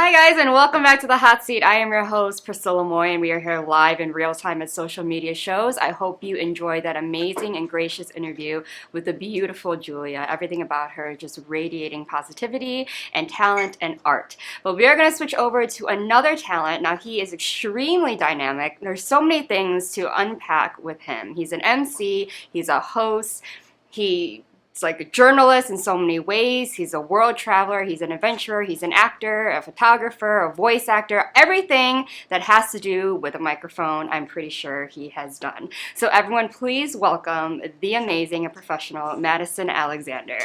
Hi guys, and welcome back to the Hot Seat. I am your host, Priscilla Moy, and we are here live in real time at social media shows. I hope you enjoyed that amazing and gracious interview with the beautiful Julia. Everything about her just radiating positivity and talent and art. But we are going to switch over to another talent. Now, he is extremely dynamic. There's so many things to unpack with him. He's an MC, he's a host, he's like a journalist in so many ways. He's a world traveler, he's an adventurer, he's an actor, a photographer, a voice actor, everything that has to do with a microphone, I'm pretty sure he has done. So everyone, please welcome the amazing and professional Madison Alexander.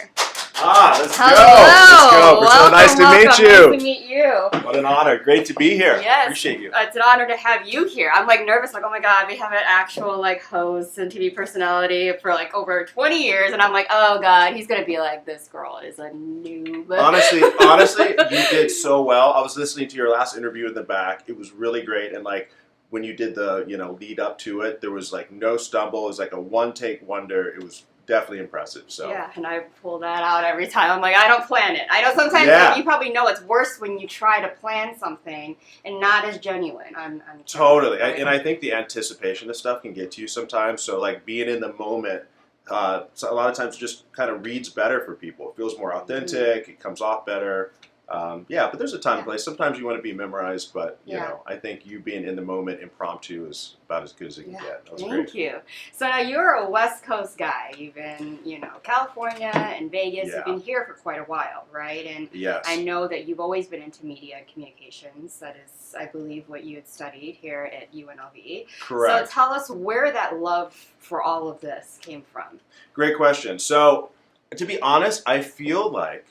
Let's Hello. go. Priscilla, nice to meet you. Nice to meet you. What an honor. Great to be here. Yes. Appreciate you. It's an honor to have you here. I'm like nervous, like, oh my God, we have an actual like host and TV personality for like over 20 years. And I'm like, oh God, he's going to be like, this girl is a noob. Honestly, you did so well. I was listening to your last interview in the back. It was really great. And like when you did the, lead up to it, there was like no stumble. It was like a one take wonder. It was definitely impressive. So yeah, and I pull that out every time. I'm like, I don't plan it. I know sometimes like, you probably know it's worse when you try to plan something and not as genuine. I'm totally, and I think the anticipation of stuff can get to you sometimes. So like being in the moment, so a lot of times just kind of reads better for people. It feels more authentic. It comes off better. But there's a time and place. Sometimes you want to be memorized, but you know, I think you being in the moment, impromptu, is about as good as it can get. That was Thank you. So now you're a West Coast guy. You've been, California and Vegas. Yeah. You've been here for quite a while, right? And yes. I know that you've always been into media communications. That is, I believe, what you had studied here at UNLV. Correct. So tell us where that love for all of this came from. Great question. So to be honest, I feel like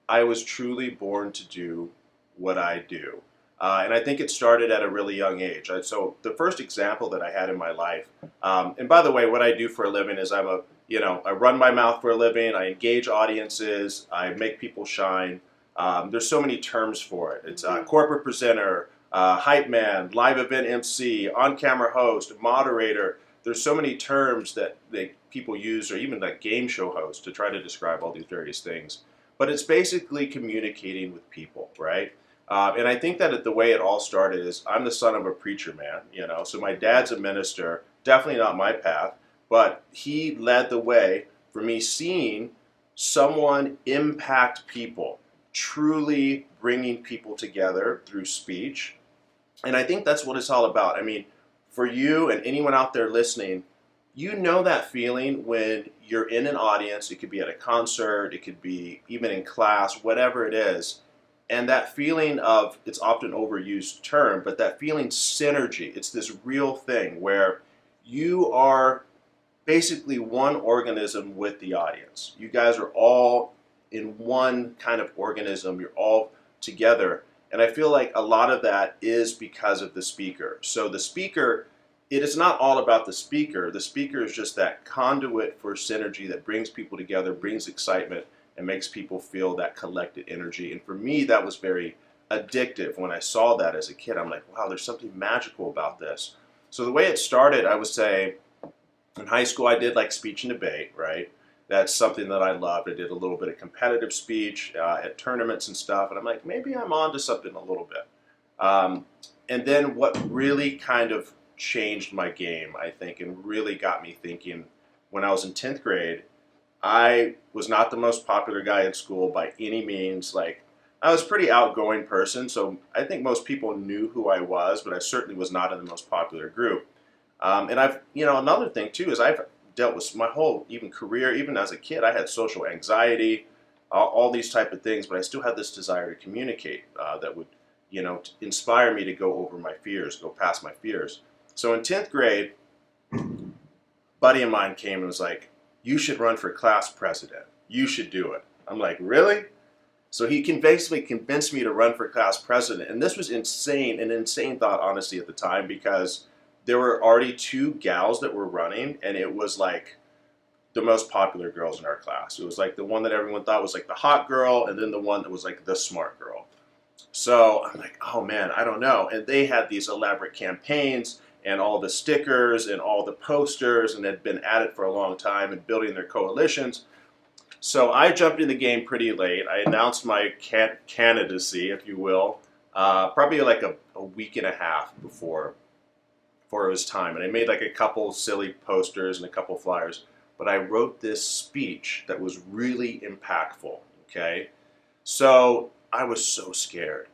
I was truly born to do what I do. And I think it started at a really young age. So the first example that I had in my life, and by the way, what I do for a living is I run my mouth for a living. I engage audiences. I make people shine. There's so many terms for it. It's corporate presenter, hype man, live event MC, on-camera host, moderator. There's so many terms that people use, or even like game show host, to try to describe all these various things. But it's basically communicating with people, right? And I think that the way it all started is I'm the son of a preacher man, so my dad's a minister, definitely not my path, but he led the way for me seeing someone impact people, truly bringing people together through speech. And I think that's what it's all about. I mean, for you and anyone out there listening, you know that feeling when you're in an audience. It could be at a concert, it could be even in class, whatever it is. And that feeling of, it's often overused term, but that feeling synergy, it's this real thing where you are basically one organism with the audience. You guys are all in one kind of organism, you're all together. And I feel like a lot of that is because of the speaker. So the speaker, it is not all about the speaker. The speaker is just that conduit for synergy that brings people together, brings excitement, and makes people feel that collected energy. And for me, that was very addictive. When I saw that as a kid, I'm like, wow, there's something magical about this. So the way it started, I would say, in high school, I did like speech and debate, right? That's something that I loved. I did a little bit of competitive speech at tournaments and stuff. And I'm like, maybe I'm on to something a little bit. And then what really kind of changed my game, I think, and really got me thinking, when I was in 10th grade, I was not the most popular guy in school by any means. Like, I was a pretty outgoing person, so I think most people knew who I was, but I certainly was not in the most popular group. And I've, another thing too is I've dealt with my whole even career, even as a kid, I had social anxiety, all these type of things, but I still had this desire to communicate that would, inspire me to go over my fears, go past my fears. So in 10th grade, a buddy of mine came and was like, you should run for class president. You should do it. I'm like, really? So he basically convinced me to run for class president. And this was insane, an insane thought, honestly, at the time, because there were already 2 gals that were running, and it was like the most popular girls in our class. It was like the one that everyone thought was like the hot girl, and then the one that was like the smart girl. So I'm like, oh man, I don't know. And they had these elaborate campaigns and all the stickers and all the posters, and had been at it for a long time and building their coalitions. So I jumped in the game pretty late. I announced my candidacy, if you will, probably like a week and a half before it was time. And I made like a couple silly posters and a couple flyers. But I wrote this speech that was really impactful, okay? So I was so scared.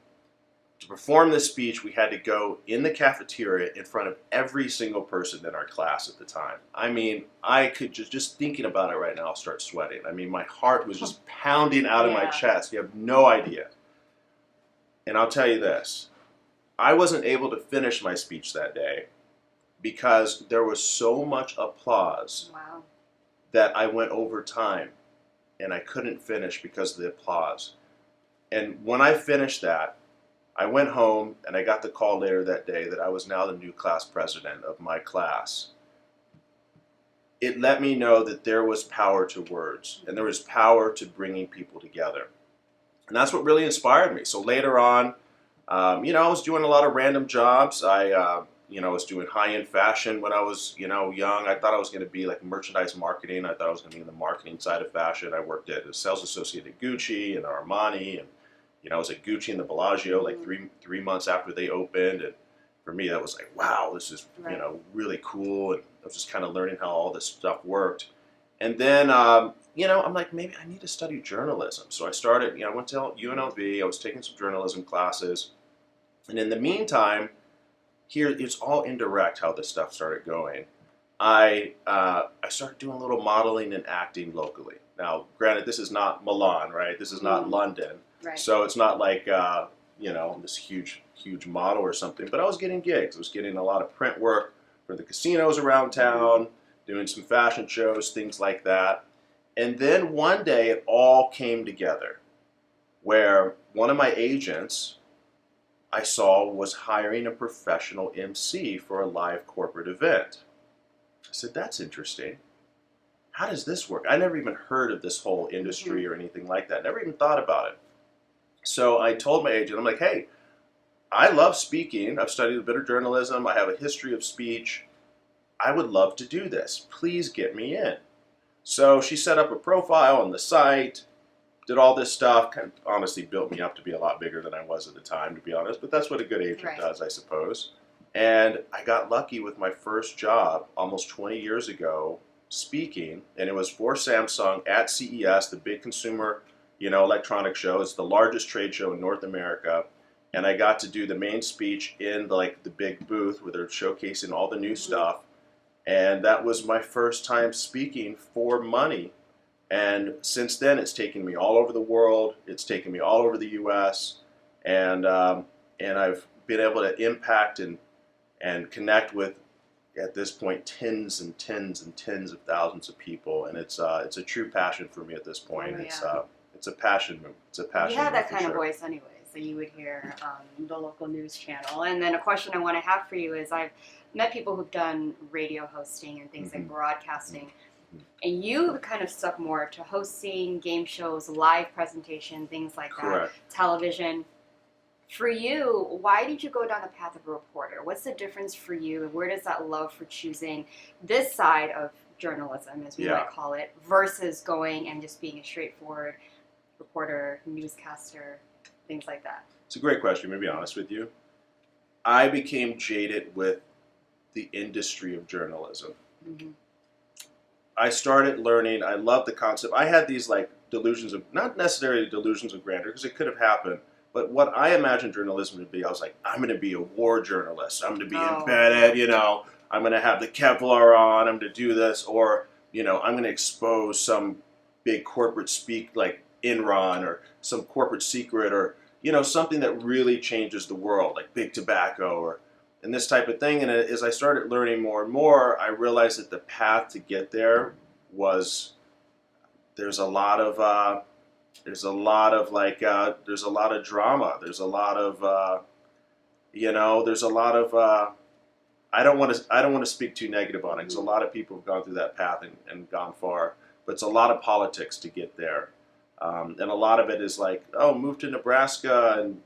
To perform this speech, we had to go in the cafeteria in front of every single person in our class at the time. I mean, I could just thinking about it right now, I'll start sweating. I mean, my heart was just pounding out of my chest. You have no idea. And I'll tell you this, I wasn't able to finish my speech that day because there was so much applause that I went over time and I couldn't finish because of the applause. And when I finished that, I went home and I got the call later that day that I was now the new class president of my class. It let me know that there was power to words and there was power to bringing people together. And that's what really inspired me. So later on, I was doing a lot of random jobs. I was doing high-end fashion when I was, young. I thought I was going to be like merchandise marketing. I thought I was going to be in the marketing side of fashion. I worked at a sales associate at Gucci and Armani, and I was at Gucci and the Bellagio like three months after they opened. And for me, that was like, wow, this is really cool. And I was just kind of learning how all this stuff worked. And then, I'm like, maybe I need to study journalism. So I started, I went to UNLV. I was taking some journalism classes. And in the meantime, here, it's all indirect how this stuff started going. I started doing a little modeling and acting locally. Now, granted, this is not Milan, right? This is not London. Right. So it's not like, this huge model or something. But I was getting gigs. I was getting a lot of print work for the casinos around town, doing some fashion shows, things like that. And then one day it all came together where one of my agents I saw was hiring a professional MC for a live corporate event. I said, that's interesting. How does this work? I never even heard of this whole industry or anything like that. Never even thought about it. So I told my agent, I'm like, hey, I love speaking. I've studied a bit of journalism. I have a history of speech. I would love to do this. Please get me in. So she set up a profile on the site, did all this stuff, kind of honestly built me up to be a lot bigger than I was at the time, to be honest. But that's what a good agent does, I suppose. And I got lucky with my first job almost 20 years ago speaking, and it was for Samsung at CES, the big consumer, electronic show. It's the largest trade show in North America. And I got to do the main speech in the big booth where they're showcasing all the new stuff. And that was my first time speaking for money. And since then, it's taken me all over the world. It's taken me all over the U.S. And I've been able to impact and connect with, at this point, tens and tens and tens of thousands of people. And it's a true passion for me at this point. It's a passion. It's a passion. You had that kind of voice anyways, that you would hear the local news channel. And then a question I want to have for you is, I've met people who've done radio hosting and things like broadcasting. And you kind of stuck more to hosting, game shows, live presentation, things like that, television. For you, why did you go down the path of a reporter? What's the difference for you, and where does that love for choosing this side of journalism, as we might call it, versus going and just being a straightforward reporter, newscaster, things like that? It's a great question, to be honest with you. I became jaded with the industry of journalism. I started learning, I love the concept. I had these delusions of, not necessarily delusions of grandeur, because it could have happened, but what I imagined journalism to be, I was like, I'm going to be a war journalist. I'm going to be embedded, I'm going to have the Kevlar on, I'm going to do this, or, I'm going to expose some big corporate speak like Enron or some corporate secret or, something that really changes the world, like big tobacco and this type of thing. And as I started learning more and more, I realized that the path to get there was, there's a lot of drama. There's a lot of, I don't want to speak too negative on it, because a lot of people have gone through that path and gone far, but it's a lot of politics to get there. And a lot of it is move to Nebraska and,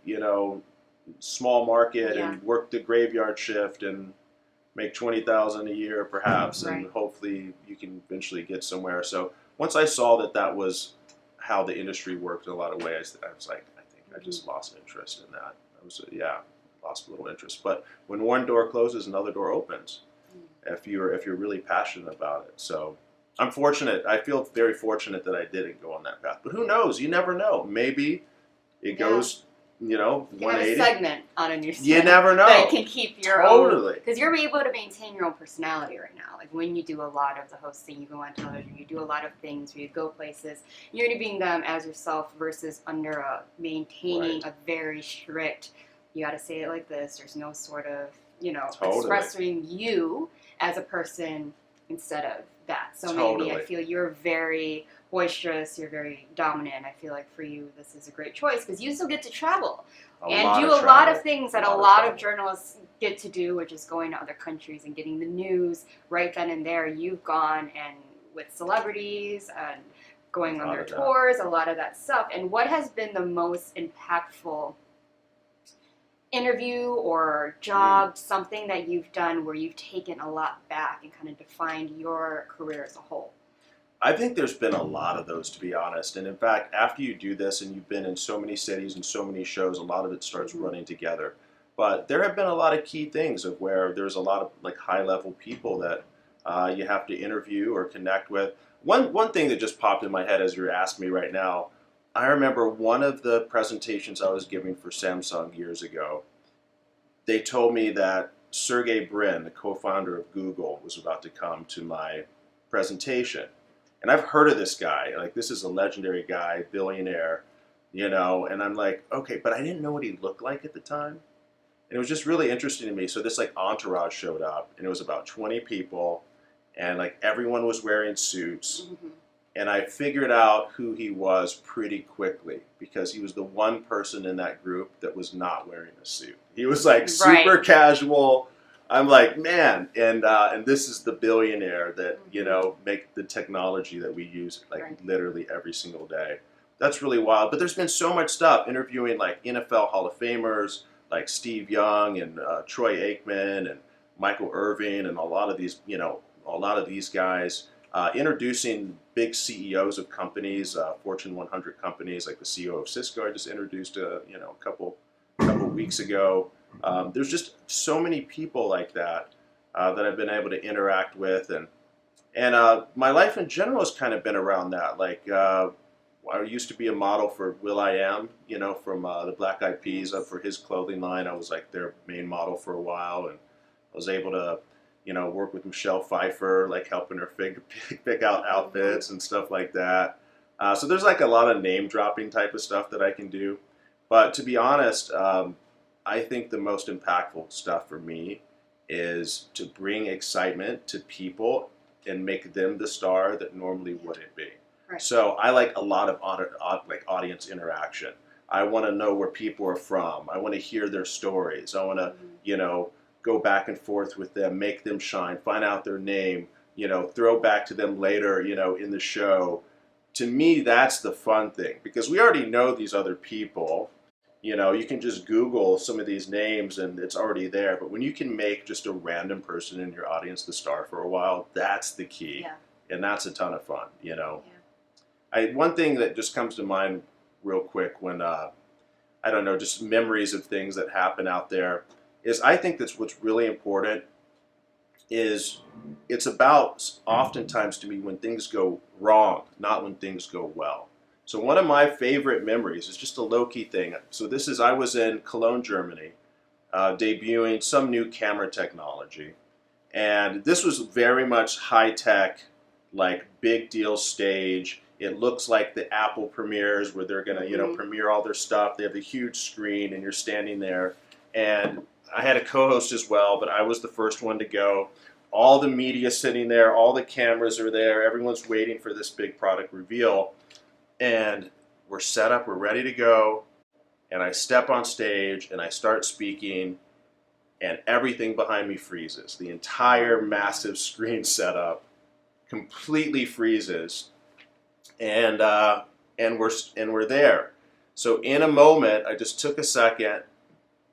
small market and work the graveyard shift and make $20,000 a year perhaps, and hopefully you can eventually get somewhere. So once I saw that was how the industry worked in a lot of ways, I was like, I think I just lost interest in that. I Yeah, lost a little interest. But when one door closes, another door opens. If you're really passionate about it, so I'm fortunate. I feel very fortunate that I didn't go on that path. But who knows? You never know. Maybe it goes, You can have 180. a segment on a news. You never know. That can keep your Totally. Because you're able to maintain your own personality right now. Like when you do a lot of the hosting, you go on television, you do a lot of things, you go places. You're going to be them as yourself versus under maintaining a very strict. You got to say it like this. There's no sort of expressing you as a person instead of that. So maybe I feel you're very boisterous, you're very dominant. I feel like for you this is a great choice because you still get to travel and do a lot of things that a lot of journalists get to do, which is going to other countries and getting the news right then and there. You've gone and with celebrities and going on their tours, a lot of that stuff. And what has been the most impactful interview or job, something that you've done where you've taken a lot back and kind of defined your career as a whole? I think there's been a lot of those, to be honest. And in fact, after you do this and you've been in so many cities and so many shows, a lot of it starts running together. But there have been a lot of key things of where there's a lot of like high-level people that you have to interview or connect with. One thing that just popped in my head as you're asking me right now, I remember one of the presentations I was giving for Samsung years ago. They told me that Sergey Brin, the co-founder of Google, was about to come to my presentation. And I've heard of this guy. Like, this is a legendary guy, billionaire, and I'm like, okay, but I didn't know what he looked like at the time. And it was just really interesting to me. So this like entourage showed up, and it was about 20 people, and like everyone was wearing suits. And I figured out who he was pretty quickly because he was the one person in that group that was not wearing a suit. He was like super casual. I'm like, man, and this is the billionaire that make the technology that we use like literally every single day. That's really wild. But there's been so much stuff interviewing like NFL Hall of Famers like Steve Young and Troy Aikman and Michael Irvin and a lot of these guys. Introducing big CEOs of companies, Fortune 100 companies, like the CEO of Cisco I just introduced a couple weeks ago. There's just so many people like that that I've been able to interact with, and my life in general has kind of been around that. Like I used to be a model for will.i.am, from the Black Eyed Peas, for his clothing line. I was like their main model for a while, and I was able to work with Michelle Pfeiffer, like helping her pick out outfits and stuff like that. So there's like a lot of name dropping type of stuff that I can do. But to be honest, I think the most impactful stuff for me is to bring excitement to people and make them the star that normally wouldn't be. Right. So I like a lot of audience interaction. I want to know where people are from. I want to hear their stories. I want to, go back and forth with them, make them shine, find out their name, throw back to them later, in the show. To me, that's the fun thing because we already know these other people. You can just Google some of these names and it's already there. But when you can make just a random person in your audience the star for a while, that's the key. Yeah. And that's a ton of fun, Yeah. One thing that just comes to mind real quick when, just memories of things that happen out there is I think that's what's really important is it's about oftentimes to me when things go wrong, not when things go well. So one of my favorite memories is just a low-key thing. So I was in Cologne, Germany, debuting some new camera technology. And this was very much high-tech, like big deal stage. It looks like the Apple premieres where they're going to, premiere all their stuff. They have the huge screen and you're standing there. And I had a co-host as well, but I was the first one to go. All the media sitting there, all the cameras are there. Everyone's waiting for this big product reveal. And we're set up, we're ready to go. And I step on stage and I start speaking and everything behind me freezes. The entire massive screen setup completely freezes. And we're there. So in a moment, I just took a second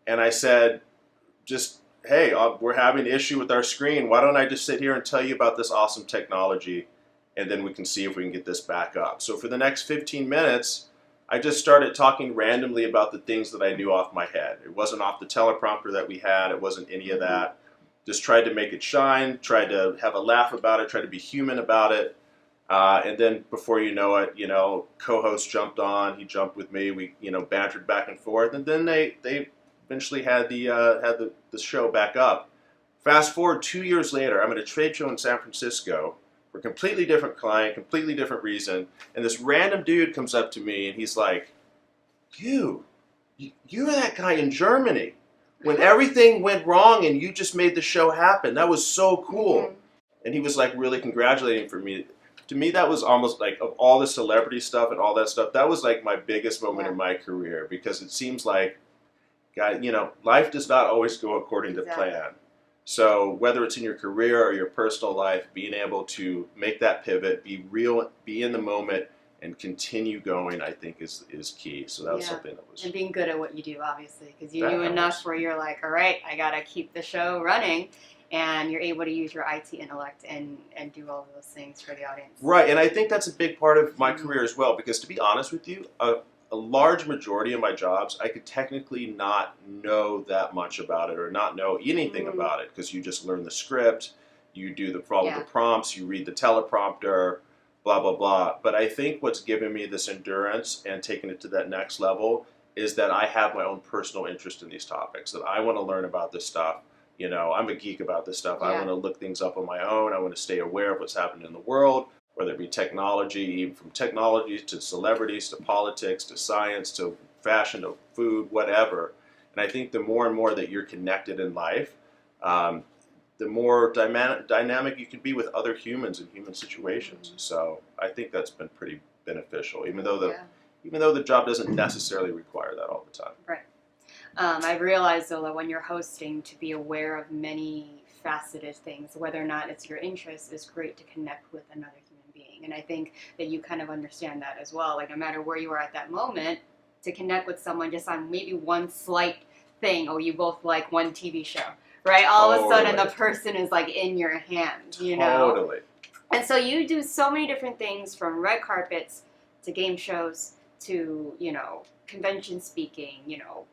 and I said, hey, we're having an issue with our screen. Why don't I just sit here and tell you about this awesome technology, and then we can see if we can get this back up. So for the next 15 minutes, I just started talking randomly about the things that I knew off my head. It wasn't off the teleprompter that we had. It wasn't any of that. Just tried to make it shine, tried to have a laugh about it, tried to be human about it. And then before you know it, co-host jumped on. He jumped with me. We, bantered back and forth. And then they eventually had the show back up. Fast forward 2 years later, I'm at a trade show in San Francisco for a completely different client, completely different reason. And this random dude comes up to me and he's like, you're that guy in Germany. When everything went wrong and you just made the show happen. That was so cool. And he was like really congratulating for me. To me, that was almost like, of all the celebrity stuff and all that stuff, that was like my biggest moment in my career, because it seems like, God, life does not always go according to plan. So whether it's in your career or your personal life, being able to make that pivot, be real, be in the moment, and continue going, I think is key. So that was something that was... And being good at what you do, obviously, because you knew enough where you're like, all right, I got to keep the show running. And you're able to use your IT intellect and do all of those things for the audience. Right, and I think that's a big part of my career as well, because to be honest with you, a large majority of my jobs, I could technically not know that much about it or not know anything about it, because you just learn the script, you do follow the prompts, you read the teleprompter, blah, blah, blah. But I think what's given me this endurance and taking it to that next level is that I have my own personal interest in these topics, that I want to learn about this stuff. I'm a geek about this stuff. I want to look things up on my own. I want to stay aware of what's happening in the world, whether it be technology, even from technology to celebrities to politics to science to fashion to food, whatever. And I think the more and more that you're connected in life, the more dynamic you can be with other humans in human situations. So I think that's been pretty beneficial, even though the job doesn't necessarily require that all the time. Right. I've realized, though, that when you're hosting, to be aware of many faceted things, whether or not it's your interest, is great to connect with another human being. And I think that you kind of understand that as well. Like, no matter where you are at that moment, to connect with someone just on maybe one slight thing, or you both like one TV show, right? All of a sudden, the person is like in your hand, Totally. And so you do so many different things, from red carpets to game shows to, convention speaking,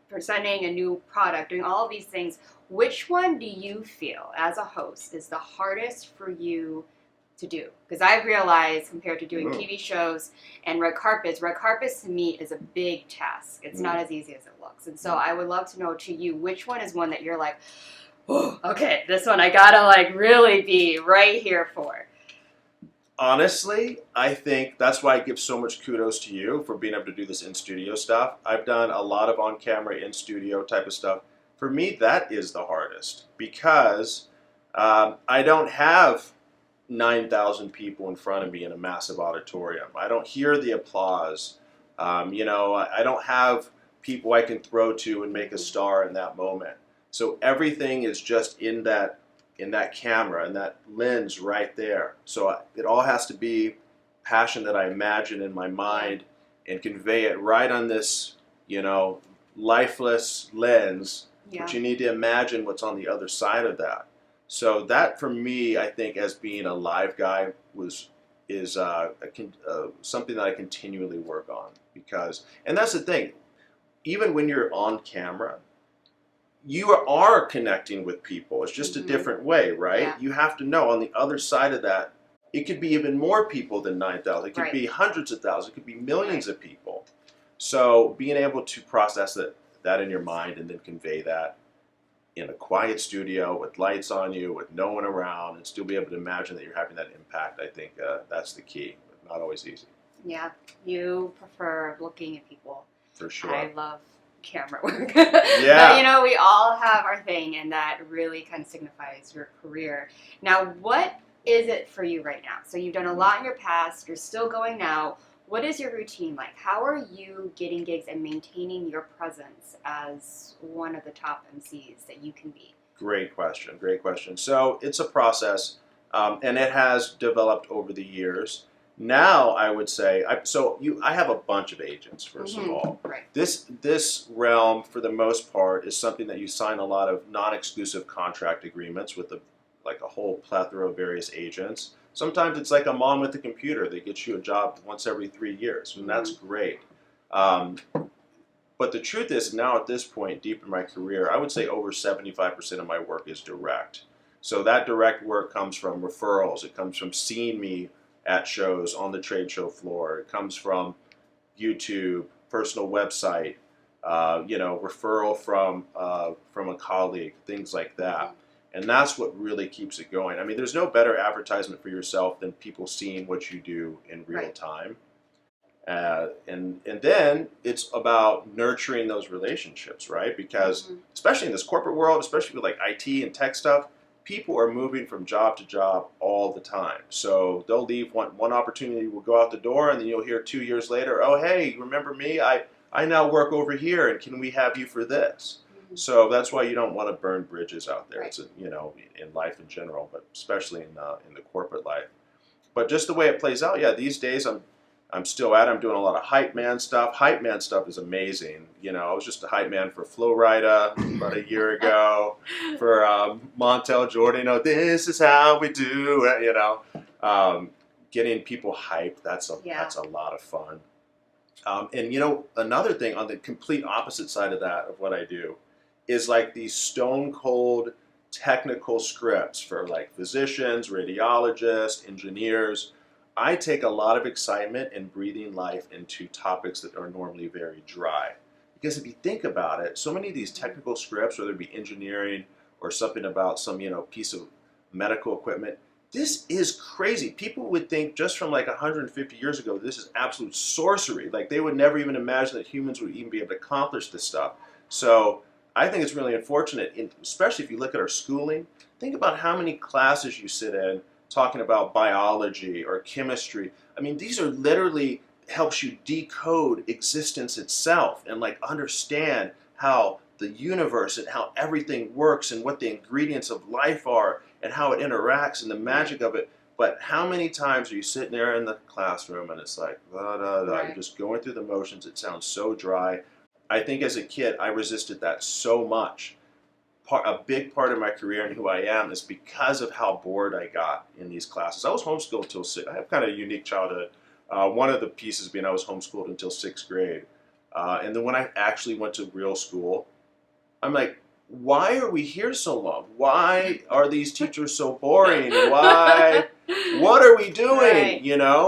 presenting a new product, doing all of these things. Which one do you feel as a host is the hardest for you to do? Because I've realized, compared to doing TV shows and red carpets to me is a big task. It's not as easy as it looks. And so I would love to know, to you, which one is one that you're like, oh, okay, this one I gotta really be right here for? Honestly, I think that's why I give so much kudos to you for being able to do this in-studio stuff. I've done a lot of on-camera, in-studio type of stuff. For me, that is the hardest, because I don't have 9,000 people in front of me in a massive auditorium. I don't hear the applause. I don't have people I can throw to and make a star in that moment. So everything is just in that camera and that lens right there. So it all has to be passion that I imagine in my mind and convey it right on this, lifeless lens. But you need to imagine what's on the other side of that. So that, for me, I think, as being a live guy, is something that I continually work on, and that's the thing, even when you're on camera, you are connecting with people. It's just a different way, right? Yeah. You have to know on the other side of that, it could be even more people than 9,000. It could be hundreds of thousands. It could be millions of people. So being able to process that in your mind and then convey that in a quiet studio with lights on you, with no one around, and still be able to imagine that you're having that impact, I think that's the key, but not always easy. Yeah, you prefer looking at people. For sure. I love camera work. Yeah. But, we all have our thing, and that really kind of signifies your career. Now, what is it for you right now? So you've done a lot in your past. You're still going now. What is your routine like? How are you getting gigs and maintaining your presence as one of the top MCs that you can be? Great question. So it's a process, and it has developed over the years. Now, I would say, I have a bunch of agents, first of all. Right. This realm, for the most part, is something that you sign a lot of non-exclusive contract agreements with a whole plethora of various agents. Sometimes it's like a mom with a computer that gets you a job once every 3 years, and that's great. Um, but the truth is, now at this point, deep in my career, I would say over 75% of my work is direct. So that direct work comes from referrals. It comes from seeing me at shows on the trade show floor. It comes from YouTube, personal website, referral from a colleague, things like that. And that's what really keeps it going. I mean, there's no better advertisement for yourself than people seeing what you do in real time. And then it's about nurturing those relationships, right? Because especially in this corporate world, especially with like IT and tech stuff, people are moving from job to job all the time. So they'll leave one opportunity, will go out the door, and then you'll hear 2 years later, oh, hey, remember me? I now work over here, and can we have you for this? So that's why you don't want to burn bridges out there. It's in life in general, but especially in the corporate life. But just the way it plays out, yeah. These days, I'm still at it. I'm doing a lot of hype man stuff. Hype man stuff is amazing. I was just a hype man for Flo Rida about a year ago. For Montel Jordan, this is how we do it. Getting people hyped. That's a lot of fun. And another thing on the complete opposite side of that of what I do is like these stone cold technical scripts for like physicians, radiologists, engineers. I take a lot of excitement in breathing life into topics that are normally very dry. Because if you think about it, so many of these technical scripts, whether it be engineering or something about some piece of medical equipment, this is crazy. People would think just from like 150 years ago, this is absolute sorcery. Like they would never even imagine that humans would even be able to accomplish this stuff. So I think it's really unfortunate, especially if you look at our schooling. Think about how many classes you sit in talking about biology or chemistry. I mean, these are literally helps you decode existence itself and like understand how the universe and how everything works and what the ingredients of life are and how it interacts and the magic of it. But how many times are you sitting there in the classroom and it's like, da, da, da, you're just going through the motions. It sounds so dry. I think as a kid, I resisted that so much. A big part of my career and who I am is because of how bored I got in these classes. I was homeschooled until 6th. I have kind of a unique childhood. One of the pieces being I was homeschooled until 6th grade. And then when I actually went to real school, I'm like, why are we here so long? Why are these teachers so boring? Why? What are we doing?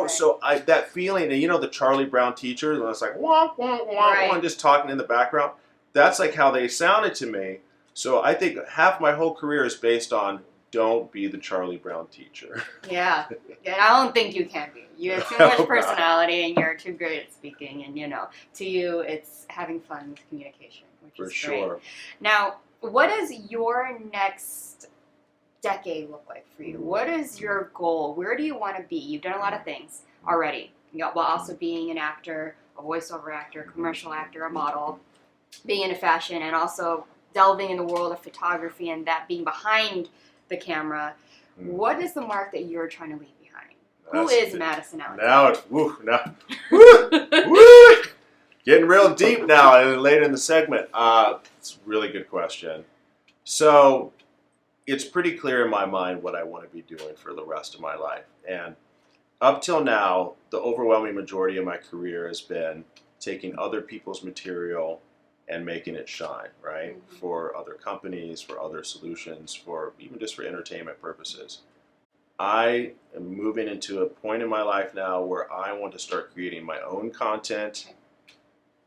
So that feeling, and the Charlie Brown teacher, and it's like, wah, wah, wah, wah, just talking in the background. That's like how they sounded to me. So I think half my whole career is based on don't be the Charlie Brown teacher. Yeah, I don't think you can be. You have too much personality and you're too great at speaking. And, to you, it's having fun with communication, which is great. For sure. Now, what does your next decade look like for you? What is your goal? Where do you want to be? You've done a lot of things already. While also being an actor, a voiceover actor, a commercial actor, a model, being into fashion, and also delving in the world of photography and that being behind the camera. What is the mark that you're trying to leave behind? Who is Madison Alexander? Getting real deep now later in the segment. It's a really good question. So it's pretty clear in my mind what I want to be doing for the rest of my life. And up till now, the overwhelming majority of my career has been taking other people's material and making it shine, right? For other companies, for other solutions, for even just for entertainment purposes. I am moving into a point in my life now where I want to start creating my own content,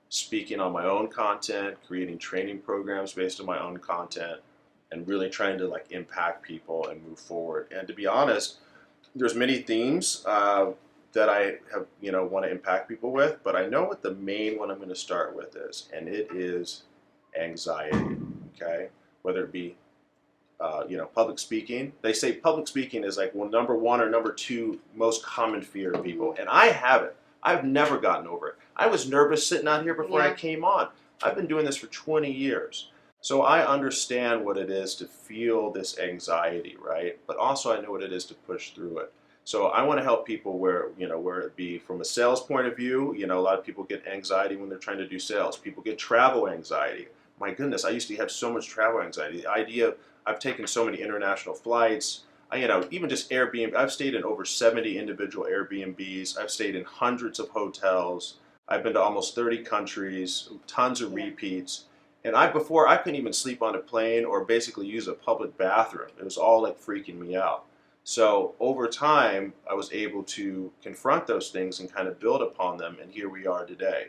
speaking on my own content, creating training programs based on my own content, and really trying to like impact people and move forward. And to be honest, there's many themes that I have, want to impact people with, but I know what the main one I'm going to start with is, and it is anxiety, okay? Whether it be, public speaking. They say public speaking is like number one or number two most common fear of people, and I have it. I've never gotten over it. I was nervous sitting out here before I came on. I've been doing this for 20 years. So I understand what it is to feel this anxiety, right? But also I know what it is to push through it. So I want to help people where it be from a sales point of view. A lot of people get anxiety when they're trying to do sales. People get travel anxiety. My goodness, I used to have so much travel anxiety. The idea of, I've taken so many international flights. Even just Airbnb. I've stayed in over 70 individual Airbnbs. I've stayed in hundreds of hotels. I've been to almost 30 countries, tons of Yeah. repeats. And before I couldn't even sleep on a plane or basically use a public bathroom. It was all like freaking me out. So over time, I was able to confront those things and kind of build upon them, and here we are today.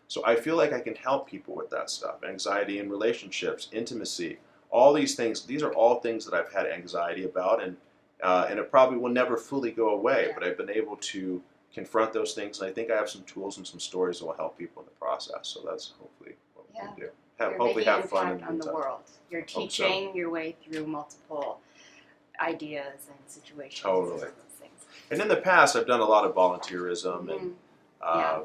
So I feel like I can help people with that stuff: anxiety in relationships, intimacy, all these things. These are all things that I've had anxiety about, and it probably will never fully go away. Yeah. But I've been able to confront those things, and I think I have some tools and some stories that will help people in the process. So that's hopefully what we can do. You're Hopefully making an have fun in impact the on the meantime. world. You're Hope so. teaching your way through multiple ideas and situations. Totally. And those things. And in the past, I've done a lot of volunteerism, and Yeah.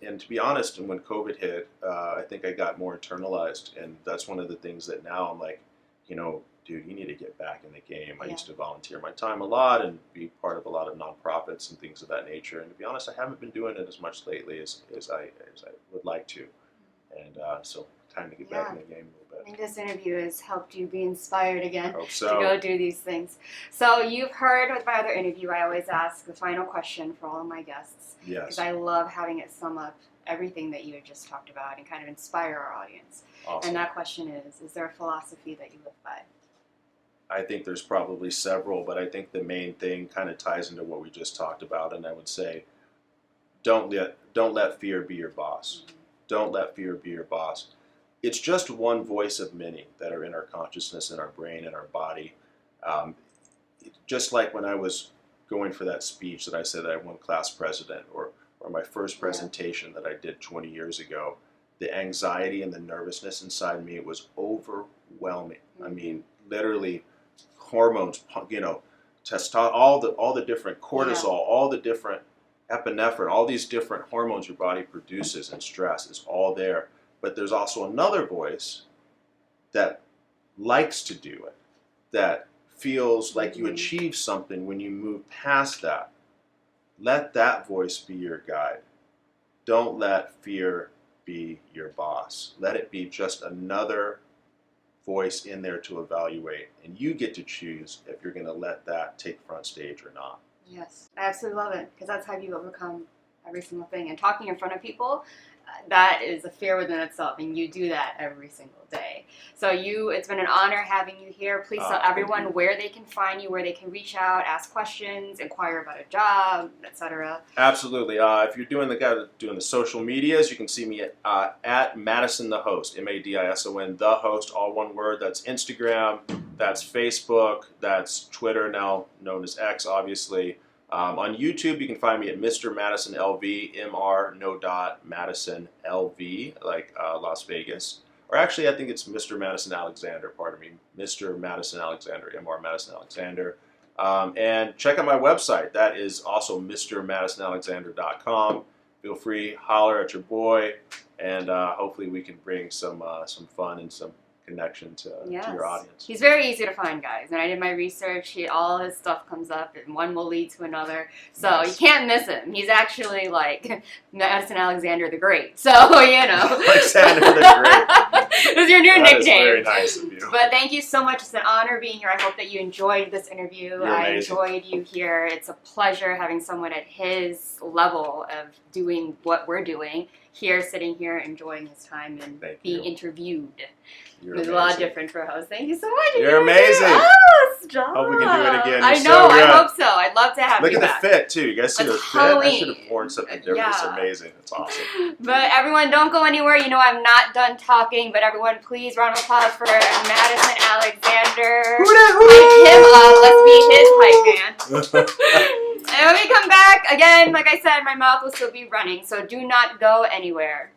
and to be honest, and when COVID hit, I think I got more internalized, and that's one of the things that now I'm like, dude, you need to get back in the game. I Yeah. used to volunteer my time a lot and be part of a lot of nonprofits and things of that nature. And to be honest, I haven't been doing it as much lately as I would like to. And so time to get back in the game a I little think bit. this interview has helped you be inspired again Hope to so. go do these things. So you've heard with my other interview, I always ask the final question for all of my guests, because Yes. I love having it sum up everything that you had just talked about and kind of inspire our audience. Awesome. And that question is there a philosophy that you live by? I think there's probably several, but I think the main thing kind of ties into what we just talked about, and I would say, don't let fear be your boss. Mm-hmm. Don't let fear be your boss. It's just one voice of many that are in our consciousness, in our brain, in our body. Just like when I was going for that speech that I said that I won class president, or my first presentation that I did 20 years ago, the anxiety and the nervousness inside me was overwhelming. I mean, literally, hormones, testosterone, all the different cortisol, all the different epinephrine, all these different hormones your body produces, and stress is all there. But there's also another voice that likes to do it, that feels like you achieve something when you move past that. Let that voice be your guide. Don't let fear be your boss. Let it be just another voice in there to evaluate, and you get to choose if you're going to let that take front stage or not. Yes, I absolutely love it, because that's how you overcome every single thing. And talking in front of people, that is a fear within itself, and you do that every single day. So it's been an honor having you here. Please tell everyone where they can find you, where they can reach out, ask questions, inquire about a job, etc. Absolutely. If you're doing the social medias, you can see me at Madison the Host, Madison the Host, all one word. That's Instagram, that's Facebook, that's Twitter, now known as X, obviously. On YouTube, you can find me at Mr. Madison LV, MR, no dot, Madison LV, like Las Vegas. Or actually, I think it's Mr. Madison Alexander, pardon me, Mr. Madison Alexander, MR Madison Alexander. And check out my website. That is also MrMadisonAlexander.com. Feel free, holler at your boy, and hopefully we can bring some fun and some connection to your audience. He's very easy to find, guys. And I did my research. All his stuff comes up, and one will lead to another. So you can't miss him. He's actually like Madison Alexander the Great. So, Alexander the Great. It's your new nickname. That is very nice of you. But thank you so much. It's an honor being here. I hope that you enjoyed this interview. You're I amazing. enjoyed you here. It's a pleasure having someone at his level of doing what we're doing here, sitting here, enjoying his time and being interviewed. It's a lot different for a host. Thank you so much. You're amazing. Oh, stop. Hope we can do it again. I You're know. so good. I hope so. I'd love to have Look you at back. the fit, too. You guys see It's the fit? Halloween. I should have worn something different. It's amazing. It's awesome. But everyone, don't go anywhere. I'm not done talking. But everyone, please round of applause for Madison Alexander. Hype him up. Let's be his hype man. And when we come back, again, like I said, my mouth will still be running. So do not go anywhere.